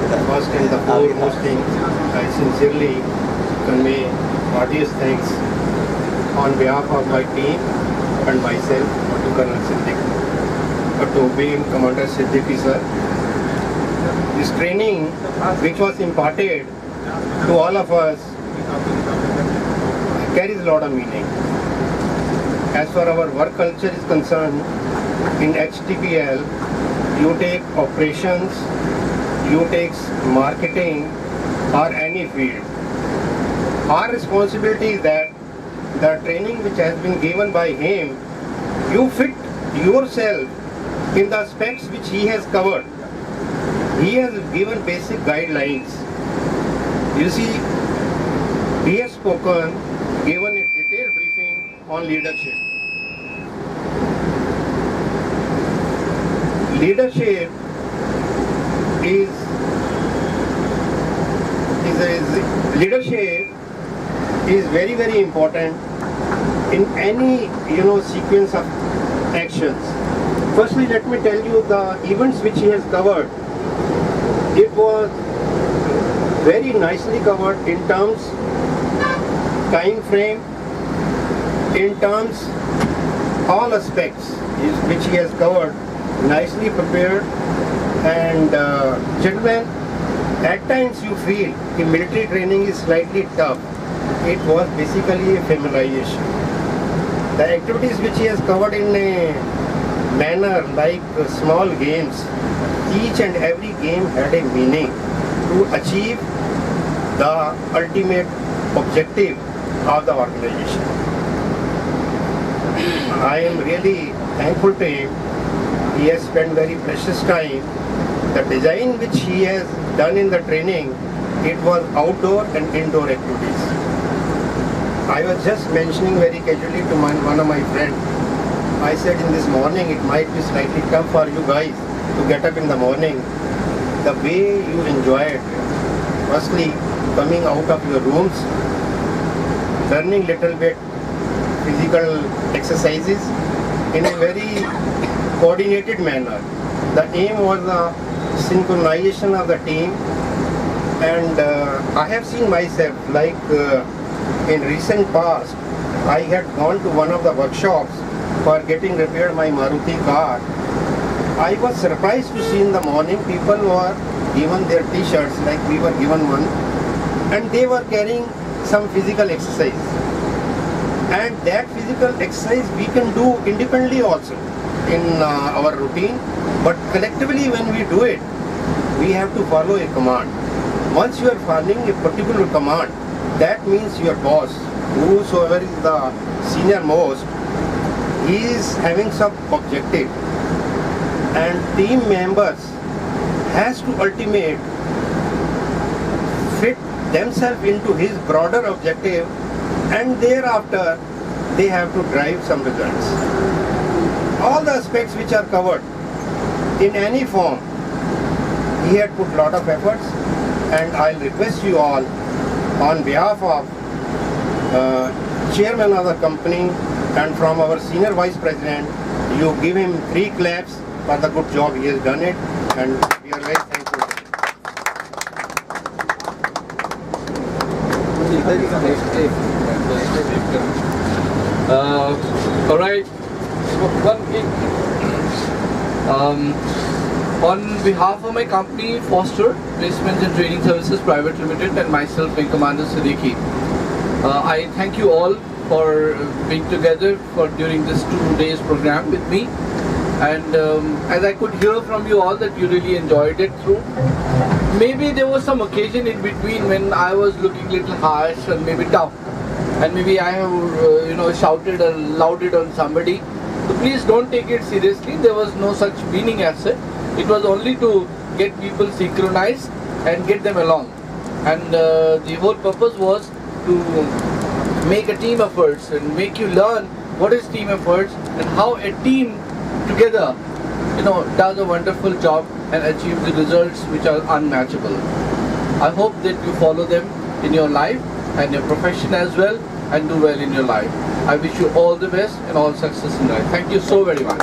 First and the foremost thing, I sincerely convey heartiest thanks on behalf of my team and myself to Colonel Siddiqui, to obeying Commander Siddiqui sir. This training which was imparted to all of us carries a lot of meaning. As far our work culture is concerned, in HTPL, you take operations, you take marketing or any field. Our responsibility is that the training which has been given by him, you fit yourself in the aspects which he has covered. He has given basic guidelines. You see, he has spoken, given a detailed briefing on leadership. Leadership is very, very important in any sequence of actions. Firstly, let me tell you the events which he has covered. It was very nicely covered in terms time frame, in terms all aspects which he has covered, nicely prepared. And gentlemen, at times you feel the military training is slightly tough. It was basically a familiarization. The activities which he has covered in a manner like small games, each and every game had a meaning to achieve the ultimate objective of the organization. I am really thankful to him. He has spent very precious time. The design which he has done in the training, it was outdoor and indoor activities. I was just mentioning very casually to one of my friends. I said in this morning it might be slightly tough for you guys to get up in the morning. The way you enjoyed, firstly coming out of your rooms, learning little bit physical exercises in a very coordinated manner. The aim was the synchronization of the team, and I have seen myself like in recent past I had gone to one of the workshops for getting repaired my Maruti car. I was surprised to see in the morning people were given their t-shirts like we were given one, and they were carrying some physical exercise, and that physical exercise we can do independently also in our routine, but collectively when we do it, we have to follow a command. Once you are following a particular command, that means your boss, whosoever is the senior most, he is having some objective, and team members has to ultimate fit themselves into his broader objective, and thereafter they have to drive some results. All the aspects which are covered in any form, he had put lot of efforts, and I'll request you all on behalf of chairman of the company and from our senior vice president, you give him 3 claps for the good job he has done it, and we are very thankful. All right. One thing. On behalf of my company, Foster Placement and Training Services Private Limited, and myself, Wing Commander Siddiqui, I thank you all for being together during this 2 days program with me. And as I could hear from you all that you really enjoyed it through. Maybe there was some occasion in between when I was looking little harsh and maybe tough, and maybe I have shouted or lauded on somebody. So please don't take it seriously. There was no such meaning as such. It was only to get people synchronized and get them along. And the whole purpose was to make a team efforts and make you learn what is team efforts and how a team together does a wonderful job and achieve the results which are unmatchable. I hope that you follow them in your life and your profession as well, and do well in your life. I wish you all the best and all success in life. Thank you so very much.